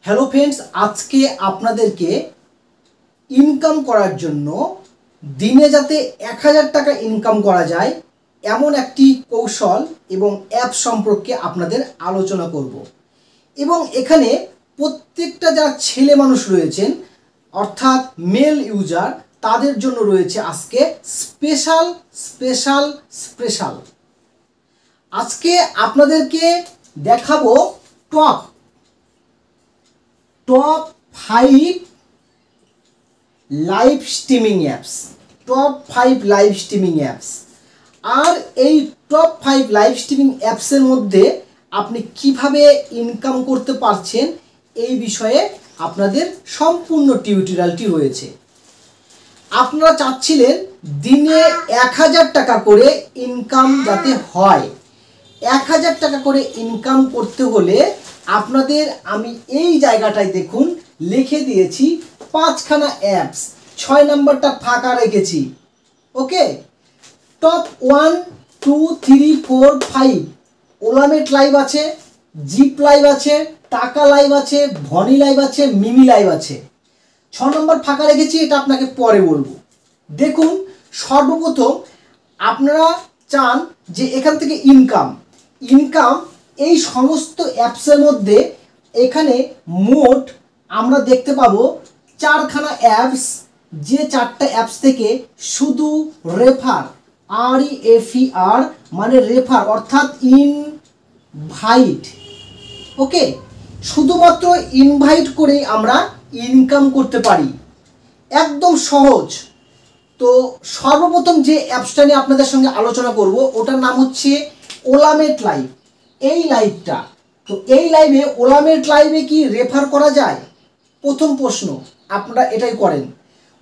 Hello friends, আজকে আপনাদেরকে income করার জন্য দিনে যাতে 1000 টাকা ইনকাম করা যায় এমন একটি কৌশল এবং অ্যাপ সম্পর্কে আপনাদের আলোচনা করব। এবং এখানে প্রত্যেকটা যারা ছেলে মানুষ রয়েছেন অর্থাৎ মেল ইউজার তাদের জন্য রয়েছে আজকে স্পেশাল স্পেশাল স্পেশাল। আজকে আপনাদেরকে দেখাবো top 5 live streaming apps, top 5 live streaming apps. আর এই টপ 5 লাইভ স্ট্রিমিং অ্যাপসের মধ্যে আপনি কিভাবে ইনকাম করতে পারছেন এই বিষয়ে আপনাদের সম্পূর্ণ টিউটোরিয়ালটি রয়েছে। আপনারা চাচ্ছিলেন দিনে 1000 টাকা করে ইনকাম যাতে হয়। 1000 টাকা করে ইনকাম করতে হলে আপনাদের আমি এই জায়গাটায় দেখুন লিখে দিয়েছি 5খানা অ্যাপস, 6 নম্বরটা ফাঁকা রেখেছি। ওকে, টপ 1 2 3 4 5 ওলামেট লাইভ আছে, জিপ লাইভ আছে, টাকা লাইভ আছে, ভনি লাইভ আছে, মিমি লাইভ আছে। 6 নম্বর ফাঁকা রেখেছি, এটা আপনাকে পরে বলবো। দেখুন, সর্বপ্রথম আপনারা চান যে এখান থেকে ইনকাম এই সমস্ত অ্যাপসের মধ্যে এখানে মোট আমরা দেখতে পাবো 4খানা অ্যাপস, যে 4টা অ্যাপস থেকে শুধু রেফার REFER মানে রেফার অর্থাৎ ইনভাইট, ওকে, শুধুমাত্র ইনভাইট করেই আমরা ইনকাম করতে পারি, একদম সহজ। তো সর্বপ্রথম যে অ্যাপসটা নিয়ে আপনাদের সঙ্গে আলোচনা করব ওটার নাম হচ্ছে ওলামেট লাইভ। এই লাইভটা, তো এই লাইভে ওলামেট লাইভে কি রেফার করা যায়? প্রথম প্রশ্ন আপনারা এটাই করেন।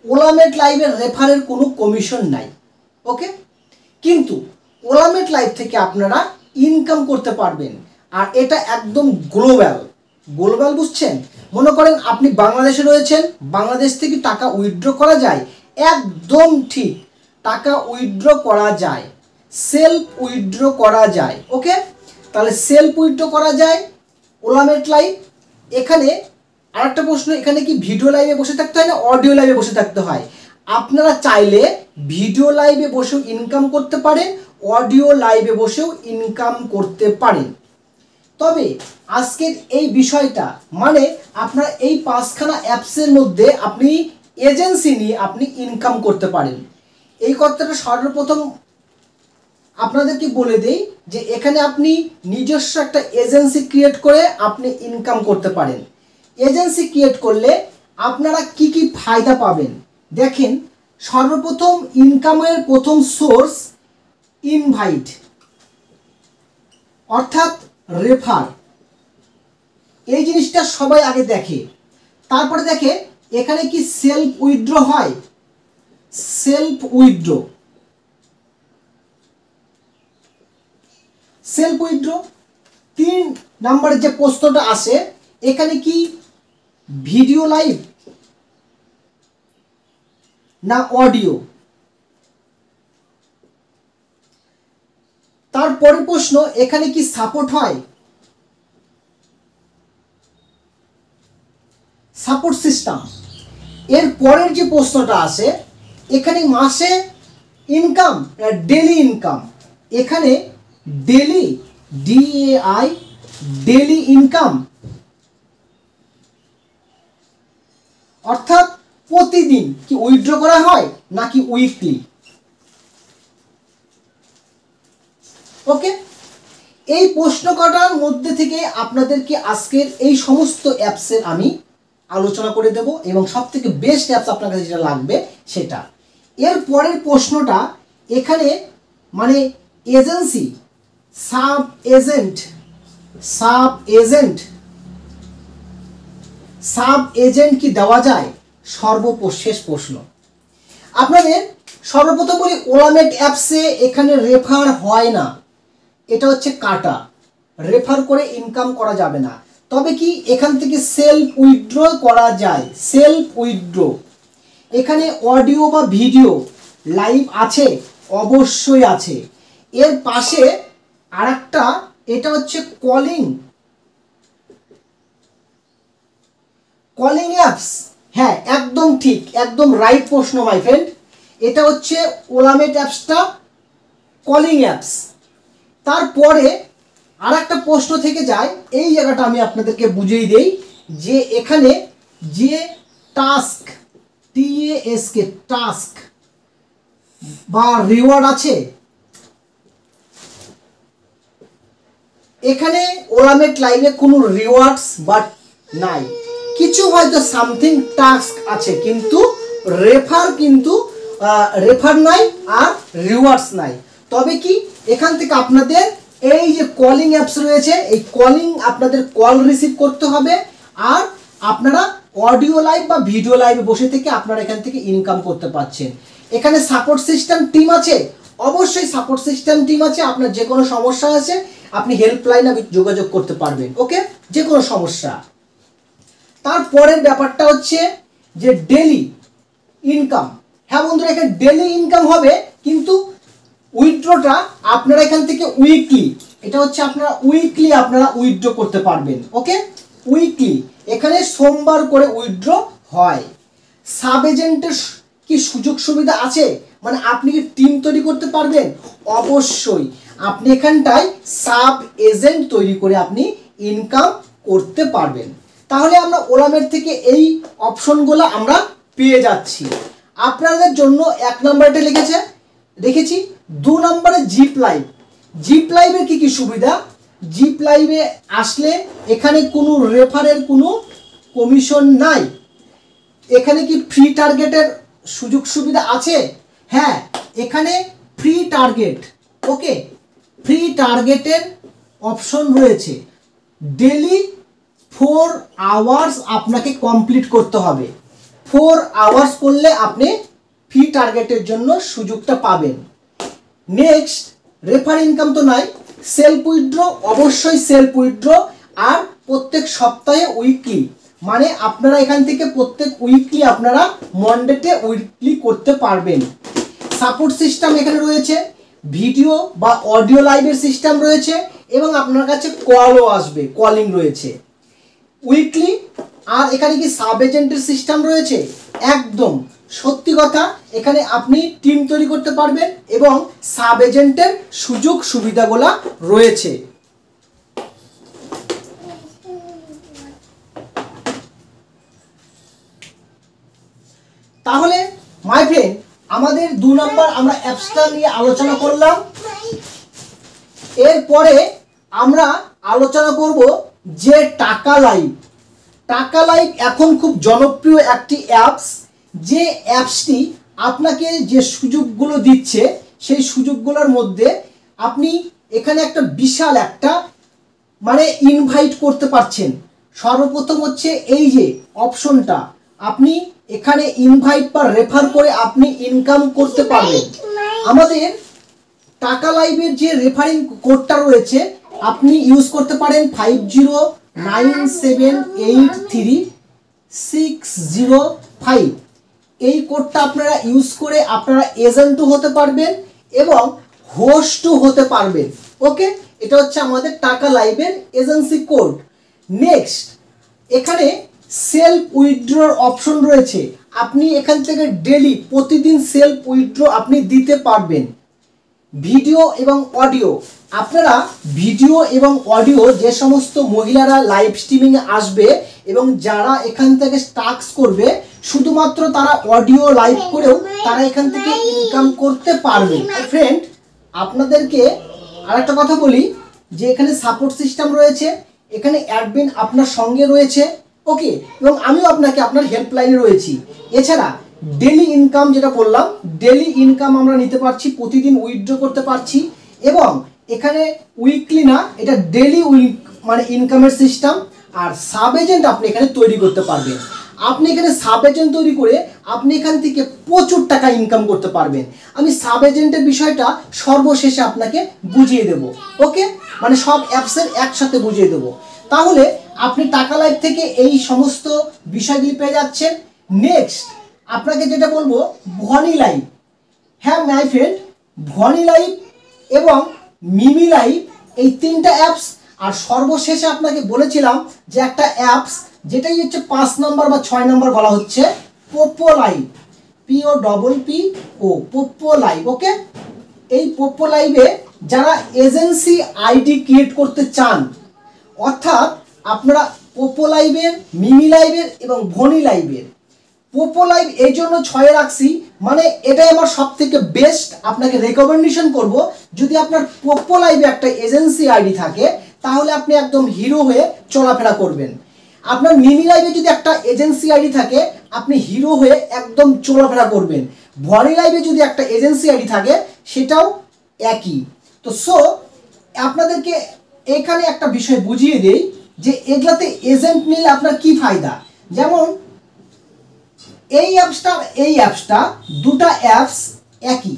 ওলামেট লাইভের রেফারের কোনো কমিশন নাই, ওকে, কিন্তু ওলামেট লাইভ থেকে আপনারা ইনকাম করতে পারবেন। আর এটা একদম গ্লোবাল, বুঝছেন? মনে করেন আপনি বাংলাদেশে রয়েছেন, বাংলাদেশ থেকে টাকা উইথড্র করা যায়, একদম ঠিক, টাকা উইথড্র করা যায়, সেলফ উইথড্র করা যায়। ওকে, তাহলে সেলফ উইথড্র করা যায় ওলামেট লাইভ। এখানে আরেকটা প্রশ্ন, এখানে কি ভিডিও লাইভে বসে থাকতে হয় না অডিও লাইভে বসে থাকতে হয়? আপনারা চাইলে ভিডিও লাইভে বসেও ইনকাম করতে পারেন, অডিও লাইভে বসেও ইনকাম করতে পারেন। তবে আজকের এই বিষয়টা মানে আপনার এই 5খানা অ্যাপসের মধ্যে আপনি এজেন্সি নিয়ে আপনি ইনকাম করতে পারেন। এই কথাটা সর্বপ্রথম আপনাদেরকে বলে দেই যে এখানে আপনি নিজস্ব একটা এজেন্সি ক্রিয়েট করে আপনি ইনকাম করতে পারেন। এজেন্সি ক্রিয়েট করলে আপনারা কি কি ফায়দা পাবেন দেখেন। সর্বপ্রথম ইনকামের প্রথম সোর্স ইনভাইট অর্থাৎ রেফার, এই জিনিসটা সবাই আগে দেখে। তারপরে দেখে এখানে কি সেলফ উইথড্র হয়, সেলফ উইথড্র 3 নম্বরের যে প্রশ্নটা আসে, এখানে কি ভিডিও লাইভ না অডিও? তারপরে প্রশ্ন, এখানে কি সাপোর্ট হয়, সাপোর্ট সিস্টেম। এর পরের যে প্রশ্নটা আসে, এখানে মাসে ইনকাম ডেলি ইনকাম, এখানে ডেলি DAI ডেলি ইনকাম অর্থাৎ প্রতিদিন কি উইথড্র করা হয় নাকি উইকলি? ওকে, এই প্রশ্ন কটার মধ্যে থেকে আপনাদেরকে আজকের এই সমস্ত অ্যাপসের আমি আলোচনা করে দেব এবং সবথেকে বেস্ট অ্যাপস আপনার কাছে যেটা লাগবে সেটা। এর পরের প্রশ্নটা, এখানে মানে এজেন্সি সাব এজেন্ট কি দেওয়া যায়? সর্বশেষ প্রশ্ন আপনাদের সর্বপ্রথম বলি, ওলামেট অ্যাপসে এখানে রেফার হয় না, এটা হচ্ছে কাটা, রেফার করে ইনকাম করা যাবে না। তবে কি এখান থেকে সেলফ উইথড্র করা যায়, সেলফ উইথড্র। এখানে অডিও বা ভিডিও লাইভ আছে, অবশ্যই আছে। এর পাশে আরেকটা, এটা হচ্ছে কলিং কলিং অ্যাপস, হ্যাঁ একদম ঠিক, একদম রাইট প্রশ্ন মাই ফ্রেন্ড। এটা হচ্ছে ওলামেট অ্যাপসটা কলিং অ্যাপস। তারপরে আর একটা প্রশ্ন থেকে যায়, এই জায়গাটা আমি আপনাদেরকে বুঝিয়ে দেই যে এখানে যে টাস্ক, TASK টাস্ক বা রিওয়ার্ড আছে, এখানে ওলামেট লাইভে কোনো রিওয়ার্ডস বাট নাই, কিছু হয়তো সামথিং টাস্ক আছে, কিন্তু রেফার নাই আর রিওয়ার্ডস নাই। তবে কি এখান থেকে আপনাদের এই যে কলিং অ্যাপস রয়েছে, এই কলিং আপনাদের কল রিসিভ করতে হবে, আর আপনারা অডিও লাইভ বা ভিডিও লাইভে বসে থেকে আপনারা এখান থেকে ইনকাম করতে পারছেন। এখানে সাপোর্ট সিস্টেম টিম আছে, অবশ্যই সাপোর্ট সিস্টেম টিম আছে। আপনার যে কোনো সমস্যা আছে আপনি হেল্পলাইনে যোগাযোগ করতে পারবেন, ওকে, যে কোনো সমস্যা। তারপরের ব্যাপারটা হচ্ছে যে ডেলি ইনকাম। হ্যাঁ বন্ধুরা, এখানে ডেলি ইনকাম হবে, কিন্তু উইথড্রটা আপনারা এখান থেকে উইকলি, এটা হচ্ছে আপনারা উইকলি আপনারা উইথড্র করতে পারবেন, ওকে, উইকলি। এখানে সোমবার করে উইথড্র হয়। সাব এজেন্টের কি সুযোগ সুবিধা আছে, মানে আপনি কি টিম তৈরি করতে পারবেন? অবশ্যই আপনি এখানটায় সাব এজেন্ট তৈরি করে আপনি ইনকাম করতে পারবেন। তাহলে আমরা ওলামেট থেকে এই অপশনগুলো আমরা পেয়ে যাচ্ছি। আপনাদের জন্য 1 নম্বরটা রেখেছি। 2 নম্বরে জিপ লাইভ। জিপ লাইভের কি সুবিধা? জিপ লাইভে আসলে এখানে কোনো রেফারের কোনো কমিশন নাই। এখানে কি ফ্রি টার্গেটের সুযোগ সুবিধা আছে? হ্যাঁ, এখানে ফ্রি টার্গেট, ওকে, ফ্রি টার্গেটের অপশন রয়েছে। ডেলি 4 আওয়ার্স আপনাকে কমপ্লিট করতে হবে। 4 আওয়ার্স করলে আপনি ফ্রি টার্গেটের জন্য সুযোগটা পাবেন। নেক্সট, রেফার ইনকাম তো নাই। সেলফ উইথড্র, অবশ্যই সেলফ উইথড্র, আর প্রত্যেক সপ্তাহে উইকলি, মানে আপনারা এখান থেকে প্রত্যেক উইকলি আপনারা মন্ডেতে উইকলি করতে পারবেন। সাপোর্ট সিস্টেম এখানে রয়েছে, ভিডিও বা অডিও লাইভের সিস্টেম রয়েছে, এবং আপনার কাছে কলও আসবে, কলিং রয়েছে উইকলি। আর এখানে কি সাব এজেন্টের সিস্টেম রয়েছে? একদম সত্যি কথা, এখানে আপনি টিম তৈরি করতে পারবেন এবং সাব এজেন্টের সুযোগ সুবিধাগুলো রয়েছে। তাহলে মাই ফ্রেন্ড, আমাদের 2 নম্বর আমরা অ্যাপসটা নিয়ে আলোচনা করলাম। এরপরে আমরা আলোচনা করব যে টাকা লাইভ। টাকা লাইভ এখন খুব জনপ্রিয় একটি অ্যাপস, যে অ্যাপসটি আপনাকে যে সুযোগগুলো দিচ্ছে সেই সুযোগগুলোর মধ্যে আপনি এখানে একটা বিশাল একটা মানে ইনভাইট করতে পারছেন। সর্বপ্রথম হচ্ছে এই যে অপশনটা, আপনি এখানে ইনভাইট বা রেফার করে আপনি ইনকাম করতে পারবেন। আমাদের টাকা লাইভের যে রেফারিং কোডটা রয়েছে আপনি ইউজ করতে পারেন 5097836005। এই কোডটা আপনারা ইউজ করে আপনারা এজেন্টও হতে পারবেন এবং হোস্টও হতে পারবেন, ওকে। এটা হচ্ছে আমাদের টাকা লাইভের এজেন্সি কোড। নেক্সট, এখানে সেলফ উইথড্রর অপশন রয়েছে। আপনি এখান থেকে ডেলি প্রতিদিন সেলফ উইথড্র আপনি দিতে পারবেন। ভিডিও এবং অডিও, আপনারা ভিডিও এবং অডিও যে সমস্ত মহিলারা লাইভ স্ট্রিমিংয়ে আসবে এবং যারা এখান থেকে টাস্ক করবে, শুধুমাত্র তারা অডিও লাইভ করেও তারা এখান থেকে ইনকাম করতে পারবে। ফ্রেন্ড, আপনাদেরকে আর একটা কথা বলি যে এখানে সাপোর্ট সিস্টেম রয়েছে, এখানে অ্যাডমিন আপনার সঙ্গে রয়েছে, ওকে, এবং আমিও আপনাকে আপনার হেল্পলাইনে রয়েছি। এছাড়া ডেলি ইনকাম যেটা বললাম, ডেলি ইনকাম আমরা নিতে পারছি, প্রতিদিন উইথড্র করতে পারছি, এবং এখানে উইকলি না, এটা ডেলি মানে ইনকামের সিস্টেম। আর সাব এজেন্ট আপনি এখানে তৈরি করতে পারবেন। আপনি এখানে সাব এজেন্ট তৈরি করে আপনি এখান থেকে প্রচুর টাকা ইনকাম করতে পারবেন। আমি সাব এজেন্টের বিষয়টা সর্বশেষে আপনাকে বুঝিয়ে দেব, ওকে, মানে সব অ্যাপসের একসাথে বুঝিয়ে দেব। তাহলে আপনি টাকা লাইভ থেকে এই সমস্ত বিষয়গুলি পেয়ে যাচ্ছেন। নেক্সট, আপনাকে যেটা বলবো ভনি লাইভ। হ্যাঁ মাই ফ্রেন্ড, ভনি লাইভ এবং মিমি লাইভ, এই 3টা অ্যাপস। আর সর্বশেষে আপনাকে বলেছিলাম যে একটা অ্যাপস যেটাই হচ্ছে 5 নাম্বার বা 6 নাম্বার বলা হচ্ছে Poppo live, POPPO, Poppo live. Okay, এই পোপো লাইভে যারা এজেন্সি আইডি ক্রিয়েট করতে চান, অর্থাৎ আপনারা পোপো লাইভের, মিমি লাইভের এবং ভনি লাইভের, পোপো লাইভ এই জন্য 6 রাখছি, মানে এটাই আমার সব থেকে বেস্ট। আপনাকে রেকমেন্ডেশন করব, যদি আপনার পোপো লাইভে একটা এজেন্সি আইডি থাকে তাহলে আপনি একদম হিরো হয়ে চলাফেরা করবেন। আপনার মিমি লাইভে যদি একটা এজেন্সি আইডি থাকে আপনি হিরো হয়ে একদম চলাফেরা করবেন। ভনি লাইভে যদি একটা এজেন্সি আইডি থাকে সেটাও একই। তো সো আপনাদেরকে এখানে একটা বিষয় বুঝিয়ে দেই যে এগুলাতে এজেন্ট নিলে আপনার কি ফায়দা। যেমন এই অ্যাপসটা দুটা অ্যাপস একই,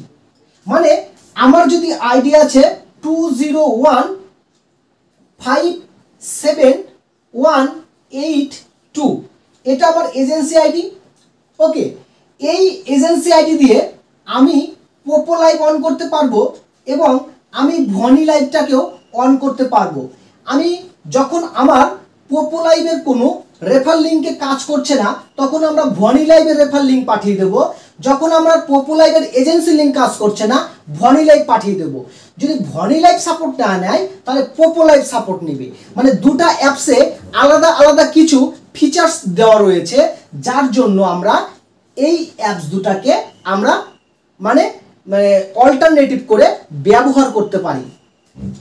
মানে আমার যদি আইডি আছে 20157182, এটা আমার এজেন্সি আইডি। ওকে, এই এজেন্সি আইডি দিয়ে আমি পোপো লাইভ অন করতে পারবো এবং আমি ভনি লাইভটাকেও অন করতে পারবো। আমি যখন আমার পোপো লাইভের কোনো রেফার লিঙ্কে কাজ করছে না তখন আমরা ভনি লাইভের রেফার লিঙ্ক পাঠিয়ে দেবো। যখন আমরা পোপো লাইভের এজেন্সি লিঙ্ক কাজ করছে না ভনি লাইভ পাঠিয়ে দেবো। যদি ভনি লাইভ সাপোর্ট না নেয় তাহলে পোপো লাইভ সাপোর্ট নেবে। মানে দুটা অ্যাপসে আলাদা আলাদা কিছু ফিচার্স দেওয়া রয়েছে, যার জন্য আমরা এই অ্যাপস দুটাকে আমরা মানে অল্টারনেটিভ করে ব্যবহার করতে পারি।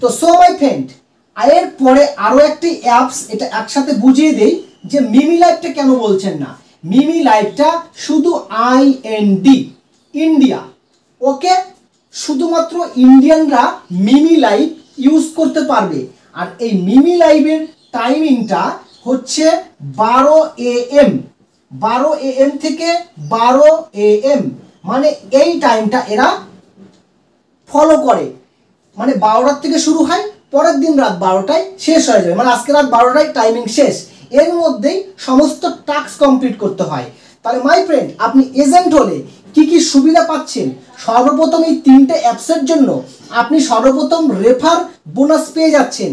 তো সো মাই ফ্রেন্ড, এর পরে আরও একটি অ্যাপস, এটা একসাথে বুঝিয়ে দেই যে মিমি লাইভটা কেন বলছেন না। মিমি লাইভটা শুধু IND, ইন্ডিয়া। ওকে, শুধুমাত্র ইন্ডিয়ানরা মিমি লাইভ ইউজ করতে পারবে। আর এই মিমি লাইভের টাইমিংটা হচ্ছে 12 AM, 12 AM থেকে 12 AM, মানে এই টাইমটা এরা ফলো করে। মানে 12টার থেকে শুরু হয়, পরের দিন রাত 12টায় শেষ হয়ে যাবে, মানে আজকে রাত 12টায় টাইমিং শেষ। এর মধ্যেই সমস্ত টাস্ক কমপ্লিট করতে হয়। তাহলে মাই ফ্রেন্ড, আপনি এজেন্ট হলে কি কি সুবিধা পাচ্ছেন? সর্বপ্রথম এই 3টে অ্যাপসের জন্য আপনি সর্বপ্রথম রেফার বোনাস পেয়ে যাচ্ছেন।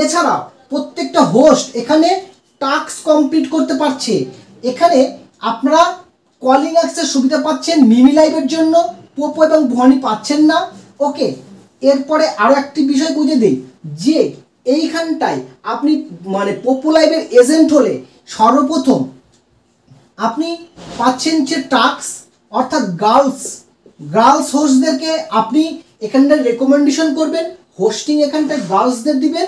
এছাড়া প্রত্যেকটা হোস্ট এখানে টাস্ক কমপ্লিট করতে পারছে। এখানে আপনারা কলিং অ্যাক্সেস সুবিধা পাচ্ছেন মিমি লাইভের জন্য, পোপো এবং ভনি পাচ্ছেন না। ওকে, এরপরে আরও একটি বিষয় বুঝে দিই যে এইখানটায় আপনি মানে পোপো লাইভের এজেন্ট হলে সর্বপ্রথম আপনি পাচ্ছেন যে টাস্ক, অর্থাৎ গার্লস হোস্টদেরকে আপনি এখানটায় রেকমেন্ডেশন করবেন, হোস্টিং এখানটায় গার্লসদের দিবেন।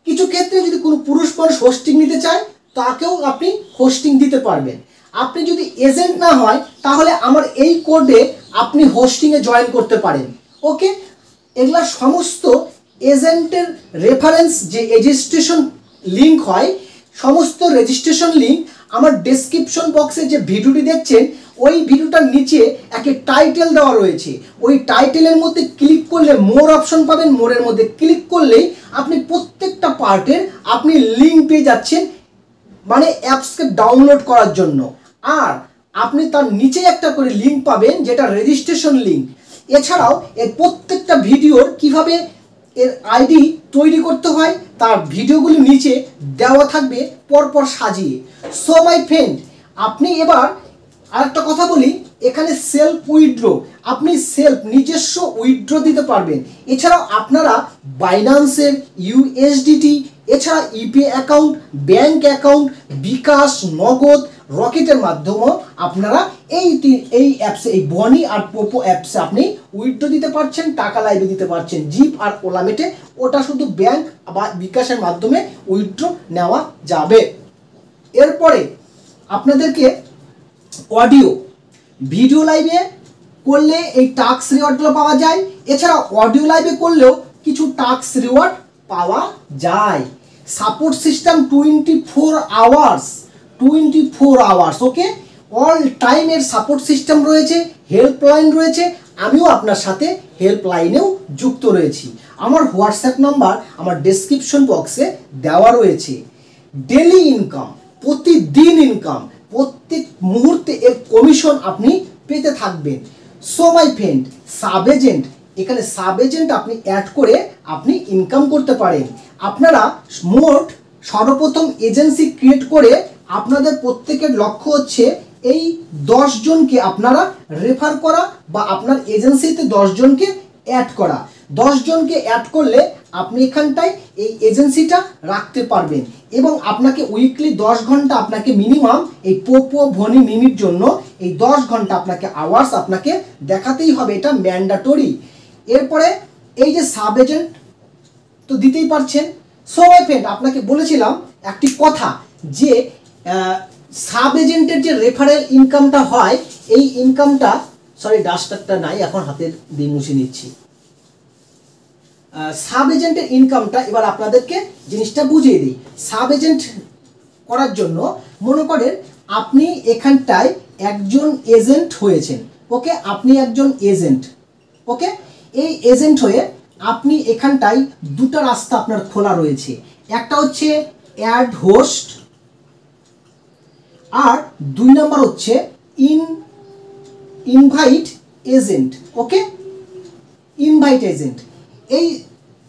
কিছু ক্ষেত্রে যদি কোনো পুরুষ মানুষ হোস্টিং নিতে চায় তাকেও আপনি হোস্টিং দিতে পারবেন। আপনি যদি এজেন্ট না হয় তাহলে আমার এই কোডে আপনি হোস্টিংয়ে জয়েন করতে পারেন। ওকে, এগুলা সমস্ত এজেন্টের রেফারেন্স, যে রেজিস্ট্রেশন লিঙ্ক হয়, সমস্ত রেজিস্ট্রেশন লিঙ্ক আমার ডেসক্রিপশন বক্সে যে ভিডিওটি দেখছেন ওই ভিডিওটার নিচে একটা টাইটেল দেওয়া রয়েছে। ওই টাইটেলের মধ্যে ক্লিক করলে মোর অপশন পাবেন, মোরের মধ্যে ক্লিক করলেই আপনি প্রত্যেকটা পার্টের আপনি লিঙ্ক পেয়ে যাচ্ছেন, মানে অ্যাপসকে ডাউনলোড করার জন্য। আর আপনি তার নিচে একটা করে লিঙ্ক পাবেন যেটা রেজিস্ট্রেশন লিঙ্ক। এছাড়াও এর প্রত্যেকটা ভিডিওর কিভাবে এর আইডি তৈরি করতে হয় তার ভিডিওগুলি নিচে দেওয়া থাকবে পরপর সাজিয়ে। সো মাই ফ্রেন্ড, আপনি এবার আরেকটা কথা বলি, এখানে সেলফ উইথড্র, আপনি নিজস্ব উইথড্র দিতে পারবেন। এছাড়াও আপনারা বাইন্যান্সের USDT, এছাড়া ইউপিআই অ্যাকাউন্ট, ব্যাংক অ্যাকাউন্ট, বিকাশ, নগদ, রকেটের মাধ্যমেও আপনারা এই অ্যাপসে, এই বনি আর পোপো অ্যাপসে আপনি উইথড্র দিতে পারছেন, টাকা লাইভে দিতে পারছেন। জিপ আর ওলামেটে ওটা শুধু ব্যাংক বা বিকাশের মাধ্যমে উইথড্র নেওয়া যাবে। এরপরে আপনাদেরকে অডিও, ভিডিও লাইভে করলে এই টাস্ক রিওয়ার্ডগুলো পাওয়া যায়। এছাড়া অডিও লাইভে করলেও কিছু টাস্ক রিওয়ার্ড পাওয়া যায়। Support system 24 hours. Okay, all টাইমের সাপোর্ট সিস্টেম রয়েছে, হেল্পলাইন রয়েছে। আমিও আপনার সাথে হেল্পলাইনেও যুক্ত রয়েছি। আমার হোয়াটসঅ্যাপ নাম্বার আমার ডেসক্রিপশন বক্সে দেওয়া রয়েছে। ডেলি ইনকাম, প্রতিদিন ইনকাম, প্রত্যেক মুহূর্তে এর কমিশন আপনি পেতে থাকবেন। So my friend, sub agent, এখানে সাব এজেন্ট আপনি অ্যাড করে আপনি ইনকাম করতে পারেন। আপনারা মোট সর্বপ্রথম এজেন্সি ক্রিয়েট করে আপনাদের প্রত্যেকের লক্ষ্য হচ্ছে এই 10 জনকে আপনারা রেফার করা বা আপনার এজেন্সিতে 10 জনকে অ্যাড করা। 10 জনকে অ্যাড করলে আপনি এখানটায় এই এজেন্সিটা রাখতে পারবেন এবং আপনাকে উইকলি 10 ঘন্টা আপনাকে মিনিমাম এই পোপো ভনি মিমির জন্য এই 10 ঘন্টা আপনাকে আওয়ার্স আপনাকে দেখাতেই হবে, এটা ম্যান্ডেটরি। এরপরে এই যে সাব এজেন্ট তো দিতেই পারছেন। সো মাই ফ্রেন্ড, আপনাকে বলেছিলাম একটি কথা যে সাব এজেন্টের যে রেফারেল ইনকামটা হয়, এই ইনকামটা, সরি ডাস্টারটা নাই, এখন হাতের দিয়ে মুছে নিচ্ছি। সাব এজেন্টের ইনকামটা এবার আপনাদেরকে জিনিসটা বুঝিয়ে দিই। সাব এজেন্ট করার জন্য মনে করেন আপনি এখানটায় একজন এজেন্ট হয়েছেন, ওকে, আপনি একজন এজেন্ট, ওকে। এই এজেন্ট হয়ে আপনি এখানটায় দুটো রাস্তা আপনার খোলা রয়েছে, একটা হচ্ছে অ্যাড হোস্ট আর 2 নম্বর হচ্ছে ইনভাইট এজেন্ট, ওকে, ইনভাইট এজেন্ট। এই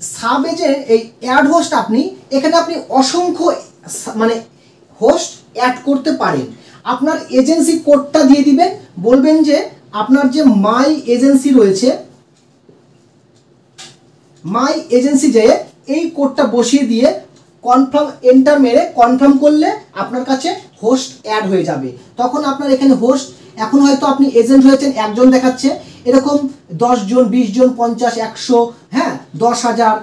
সাব এজেন্ট, এই অ্যাড হোস্ট, আপনি এখানে আপনি অসংখ্য মানে হোস্ট অ্যাড করতে পারেন। আপনার এজেন্সি কোডটা দিয়ে দিবেন, বলবেন যে আপনার যে মাই এজেন্সি রয়েছে, মাই এজেন্সি যে এই কোডটা বসিয়ে দিয়ে কনফার্ম এন্টার মেরে কনফার্ম করলে আপনার কাছে হোস্ট অ্যাড হয়ে যাবে। তখন আপনার এখানে হোস্ট, এখন হয়তো আপনি এজেন্ট হয়েছেন একজন দেখাচ্ছে, এরকম 10 জন 20 জন 50 100 হ্যাঁ 10,000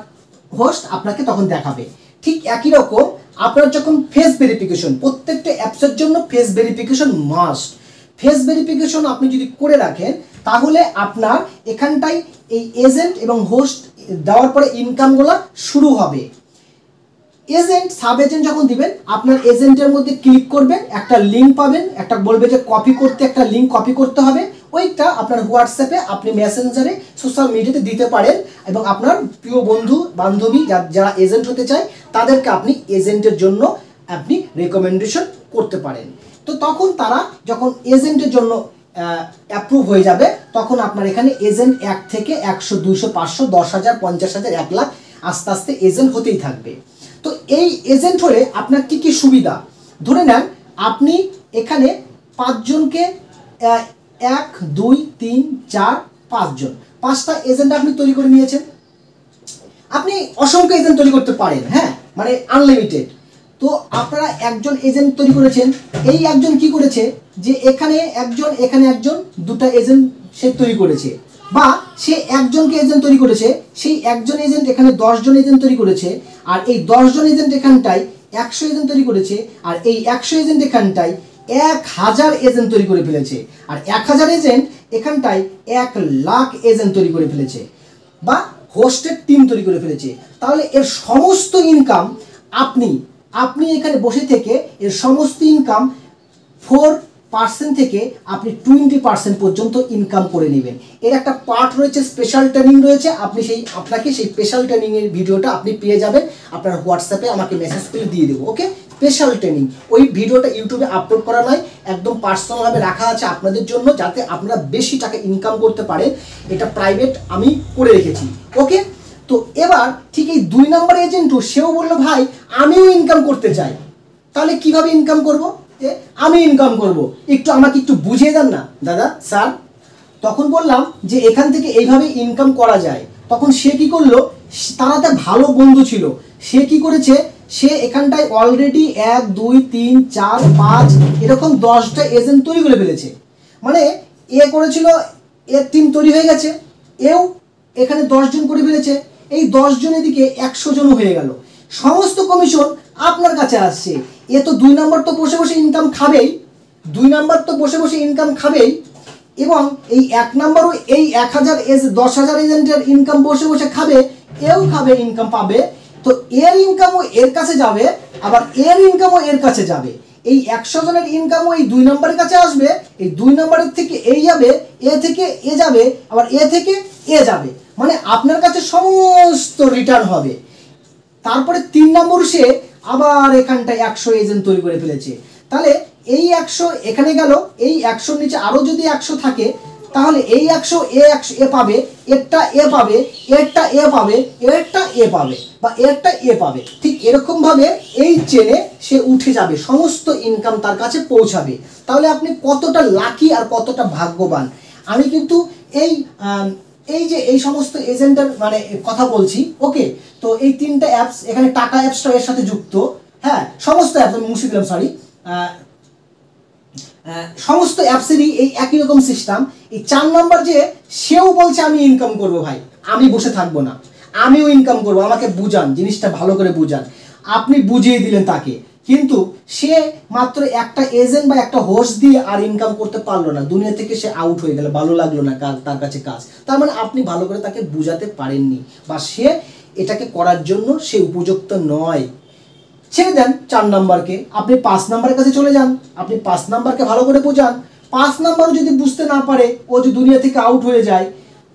হোস্ট আপনাকে তখন দেখাবে। ঠিক একই রকম আপনার যখন ফেস ভেরিফিকেশন, প্রত্যেকটা অ্যাপসের জন্য face verification must. Face verification আপনি যদি করে রাখেন তাহলে আপনার এখানটাই এই এজেন্ট এবং হোস্ট দেওয়ার পরে ইনকামগুলো শুরু হবে। এজেন্ট সাব এজেন্ট যখন দিবেন, আপনার এজেন্টের মধ্যে ক্লিক করবেন, একটা লিঙ্ক পাবেন, একটা বলবে যে কপি করতে, একটা লিঙ্ক কপি করতে হবে, ওইটা আপনার হোয়াটসঅ্যাপে, আপনি মেসেঞ্জারে, সোশ্যাল মিডিয়াতে দিতে পারেন এবং আপনার প্রিয় বন্ধু বান্ধবী যারা এজেন্ট হতে চায় তাদেরকে আপনি এজেন্টের জন্য আপনি রেকমেন্ডেশন করতে পারেন। তো তখন তারা যখন এজেন্টের জন্য অ্যাপ্রুভ হয়ে যাবে, তখন আপনার এখানে এজেন্ট 1 থেকে 100 200 500 10,000 50,000 1 লাখ আস্তে আস্তে এজেন্ট হতেই থাকবে। তো এই এজেন্ট হলে আপনার কি কি সুবিধা, ধরে নেন আপনি এখানে 5 জনকে 1 2 3 4 5 জন 5টা এজেন্ট আপনি তৈরি করে নিয়েছেন। আপনি অসংখ্য এজেন্ট তৈরি করতে পারেন, হ্যাঁ, মানে আনলিমিটেড। তো আপনারা একজন এজেন্ট তৈরি করেছেন, এই একজন কি করেছে যে এখানে একজন এখানে একজন, দুটো এজেন্ট সে তৈরি করেছে, বা সে একজনকে এজেন্ট তৈরি করেছে, সেই একজন এজেন্ট এখানে 10 জন এজেন্ট তৈরি করেছে, আর এই 10 জন এজেন্ট এখানটায় 100 এজেন্ট তৈরি করেছে, আর এই 100 এজেন্ট এখানটায় 1000 এজেন্ট তৈরি করে ফেলেছে, আর 1000 এজেন্ট এখানটায় 1 লাখ এজেন্ট তৈরি করে ফেলেছে, বা হোস্টের টিম তৈরি করে ফেলেছে। তাহলে এর সমস্ত ইনকাম আপনি এখানে বসে থেকে এর সমস্ত ইনকাম 4% থেকে আপনি 20% পর্যন্ত ইনকাম করে নেবেন। এর একটা পার্ট রয়েছে, স্পেশাল ট্রেনিং রয়েছে, আপনাকে সেই স্পেশাল ট্রেনিংয়ের ভিডিওটা আপনি পেয়ে যাবেন, আপনার হোয়াটসঅ্যাপে আমাকে মেসেজ করে দিয়ে দেবো, ওকে। স্পেশাল ট্রেনিং, ওই ভিডিওটা ইউটিউবে আপলোড করা নয়, একদম পার্সোনালভাবে রাখা আছে আপনাদের জন্য, যাতে আপনারা বেশি টাকা ইনকাম করতে পারেন। এটা প্রাইভেট আমি করে রেখেছি, ওকে। তো এবার ঠিক এই 2 নম্বর এজেন্টও সেও বললো ভাই আমিও ইনকাম করতে চাই, তাহলে কিভাবে ইনকাম করব, আমি ইনকাম করব, আমাকে একটু বুঝিয়ে দেন না দাদা স্যার। তখন বললাম যে এখান থেকে এইভাবে ইনকাম করা যায়। তখন সে কি করলো, তারা তার ভালো বন্ধু ছিল, সে কি করেছে, সে এখানটায় অলরেডি 1 2 3 4 5 এরকম 10টা এজেন্ট তৈরি করে ফেলেছে। মানে এ করেছিল, এর টিম তৈরি হয়ে গেছে, এও এখানে 10 জন করে ফেলেছে, এই 10 জনের দিকে 100 জন হয়ে গেল, সমস্ত কমিশন আপনার কাছে আসছে। এ তো 2 নম্বর তো বসে বসে ইনকাম খাবেই, 2 নম্বর তো বসে বসে ইনকাম খাবেই, এবং এই 1 নম্বরও এই 10,000 এজেন্টের ইনকাম বসে বসে খাবে, এও খাবে, ইনকাম পাবে। তো এর ইনকামও এর কাছে যাবে, আবার এর ইনকামও এর কাছে যাবে। এই 100 জনের ইনকামও এই 2 নম্বরের কাছে আসবে, এই 2 নম্বরের থেকে এই যাবে, এ থেকে এ যাবে, আবার এ থেকে এ যাবে, মানে আপনার কাছে সমস্ত রিটার্ন হবে। তারপরে 3 নম্বর সে আবার এখানটায় 100 এজেন্ট তৈরি করে ফেলেছে। তাহলে এই 100 এখানে গেল, এই 100 নিচে আরও যদি 100 থাকে, তাহলে এই 100 এ পাবে, এরটা এ পাবে, এরটা এ পাবে, এরটা এ পাবে বা এরটা এ পাবে। ঠিক এরকমভাবে এই চেনে সে উঠে যাবে, সমস্ত ইনকাম তার কাছে পৌঁছাবে। তাহলে আপনি কতটা লাকি আর কতটা ভাগ্যবান। আমি কিন্তু এই যে এই সমস্ত এজেন্টের মানে কথা বলছি, ওকে। তো এই 3টা অ্যাপস, এখানে টাকা অ্যাপসটা এর সাথে যুক্ত, হ্যাঁ সমস্ত অ্যাপস, আমি মুছে দিলাম সরি, সমস্ত অ্যাপসেরই এই একই রকম সিস্টেম। এই 4 নাম্বার যে সেও বলছে আমি ইনকাম করব ভাই, আমি বসে থাকবো না, আমিও ইনকাম করব, আমাকে বুঝান, জিনিসটা ভালো করে বুঝান। আপনি বুঝিয়ে দিলেন তাকে, কিন্তু সে মাত্র একটা এজেন্ট বা একটা হোস্ট দিয়ে আর ইনকাম করতে পারলো না, দুনিয়া থেকে সে আউট হয়ে গেল, ভালো লাগলো না তার কাছে কাজ। তার মানে আপনি ভালো করে তাকে বুঝাতে পারেননি, বা সে এটাকে করার জন্য সে উপযুক্ত নয়। ছেড়ে দেন 4 নাম্বারকে, আপনি 5 নাম্বারের কাছে চলে যান, আপনি 5 নাম্বারকে ভালো করে বোঝান। 5 নাম্বারও যদি বুঝতে না পারে, ও যদি দুনিয়া থেকে আউট হয়ে যায়,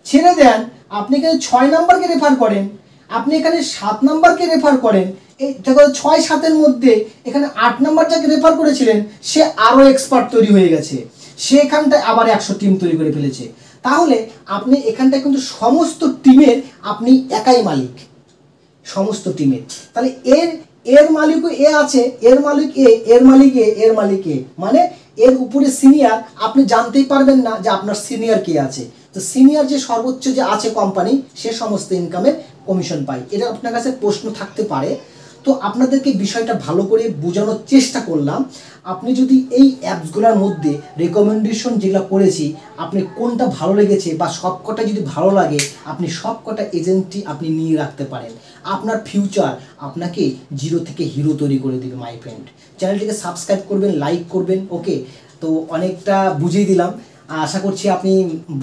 ছেড়ে দেন। আপনি এখানে 6 নাম্বারকে রেফার করেন, আপনি এখানে 7 নাম্বারকে রেফার করেন। এই দেখো 6-7-এর মধ্যে এখানে 8 নাম্বার যাকে রেফার করেছিলেন সে আরও এক্সপার্ট তৈরি হয়ে গেছে, সে এখানটায় আবার 100 টিম তৈরি করে ফেলেছে। তাহলে আপনি এখানটায় কিন্তু সমস্ত টিমের আপনি একাই মালিক, সমস্ত টিমের। তাহলে এর মালিকও এ আছে, এর মালিক এ, এর মালিক এ, এর মালিক এ, মানে এর উপরে সিনিয়র, আপনি জানতেই পারবেন না যে আপনার সিনিয়র কে আছে। তো সিনিয়র যে সর্বোচ্চ যে আছে কোম্পানি, সে সমস্ত ইনকামের কমিশন পায়। এটা আপনার কাছে প্রশ্ন থাকতে পারে, তো আপনাদেরকে বিষয়টা ভালো করে বোঝানোর চেষ্টা করলাম। আপনি যদি এই অ্যাপসগুলোর মধ্যে রেকমেন্ডেশন যেগুলো করেছি, আপনি কোনটা ভালো লেগেছে বা সবকটা যদি ভালো লাগে, আপনি সবকটা এজেন্টই আপনি নিয়ে রাখতে পারেন। আপনার ফিউচার আপনাকে 0 থেকে হিরো তৈরি করে দেবে মাই ফ্রেন্ড। চ্যানেলটিকে সাবস্ক্রাইব করবেন, লাইক করবেন, ওকে। তো অনেকটা বুঝিয়ে দিলাম, আশা করছি আপনি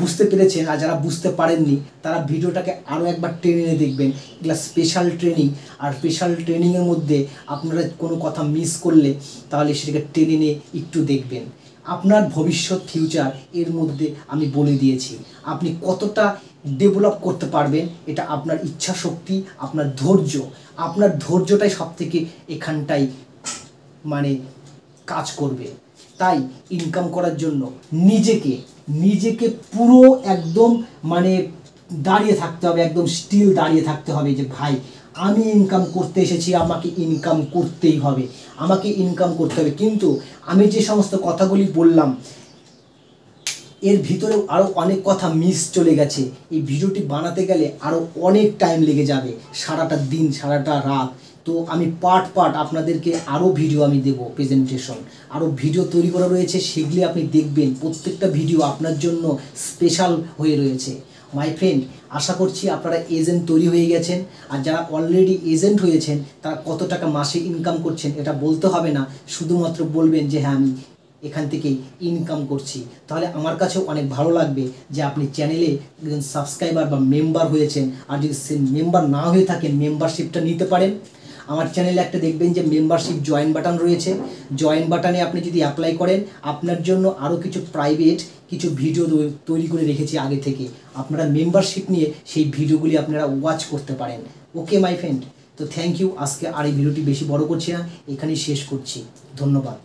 বুঝতে পেরেছেন। আর যারা বুঝতে পারেননি তারা ভিডিওটাকে আরও একবার টেনে দেখবেন। এগুলো স্পেশাল ট্রেনিং, আর স্পেশাল ট্রেনিংয়ের মধ্যে আপনারা কোনো কথা মিস করলে তাহলে সেটাকে টেনে নিয়ে একটু দেখবেন। আপনার ভবিষ্যৎ ফিউচার এর মধ্যে আমি বলে দিয়েছি। আপনি কতটা ডেভেলপ করতে পারবেন এটা আপনার ইচ্ছা শক্তি, আপনার ধৈর্য, আপনার ধৈর্যটাই সবথেকে এখানটাই মানে কাজ করবে। তাই ইনকাম করার জন্য নিজেকে পুরো একদম মানে দাঁড়িয়ে থাকতে হবে, একদম স্টিল দাঁড়িয়ে থাকতে হবে যে ভাই আমি ইনকাম করতে এসেছি, আমাকে ইনকাম করতেই হবে, আমাকে ইনকাম করতে হবে। কিন্তু আমি যে সমস্ত কথাগুলি বললাম এর ভিতরেও আরও অনেক কথা মিস চলে গেছে। এই ভিডিওটি বানাতে গেলে আরও অনেক টাইম লেগে যাবে, সারাটা দিন সারাটা রাত। তো আমি পার্ট আপনাদেরকে আরও ভিডিও আমি দেবো, প্রেজেন্টেশন আরও ভিডিও তৈরি করা রয়েছে, সেগুলি আপনি দেখবেন। প্রত্যেকটা ভিডিও আপনার জন্য স্পেশাল হয়ে রয়েছে মাই ফ্রেন্ড। আশা করছি আপনারা এজেন্ট তৈরি হয়ে গেছেন। আর যারা অলরেডি এজেন্ট হয়েছেন তারা কত টাকা মাসে ইনকাম করছেন এটা বলতে হবে না, শুধুমাত্র বলবেন যে হ্যাঁ আমি এখান থেকেই ইনকাম করছি। তাহলে আমার কাছেও অনেক ভালো লাগবে যে আপনি চ্যানেলে একজন সাবস্ক্রাইবার বা মেম্বার হয়েছেন। আর যদি সে মেম্বার না হয়ে থাকেন, মেম্বারশিপটা নিতে পারেন। আমার চ্যানেলে একটা দেখবেন যে মেম্বারশিপ জয়েন বাটন রয়েছে, জয়েন বাটনে আপনি যদি অ্যাপ্লাই করেন, আপনার জন্য আরও কিছু প্রাইভেট কিছু ভিডিও তৈরি করে রেখেছি আগে থেকে। আপনারা মেম্বারশিপ নিয়ে সেই ভিডিওগুলি আপনারা ওয়াচ করতে পারেন। ওকে মাই ফ্রেন্ড, তো থ্যাংক ইউ। আজকে আর এই ভিডিওটি বেশি বড় করছি না, এখানেই শেষ করছি। ধন্যবাদ।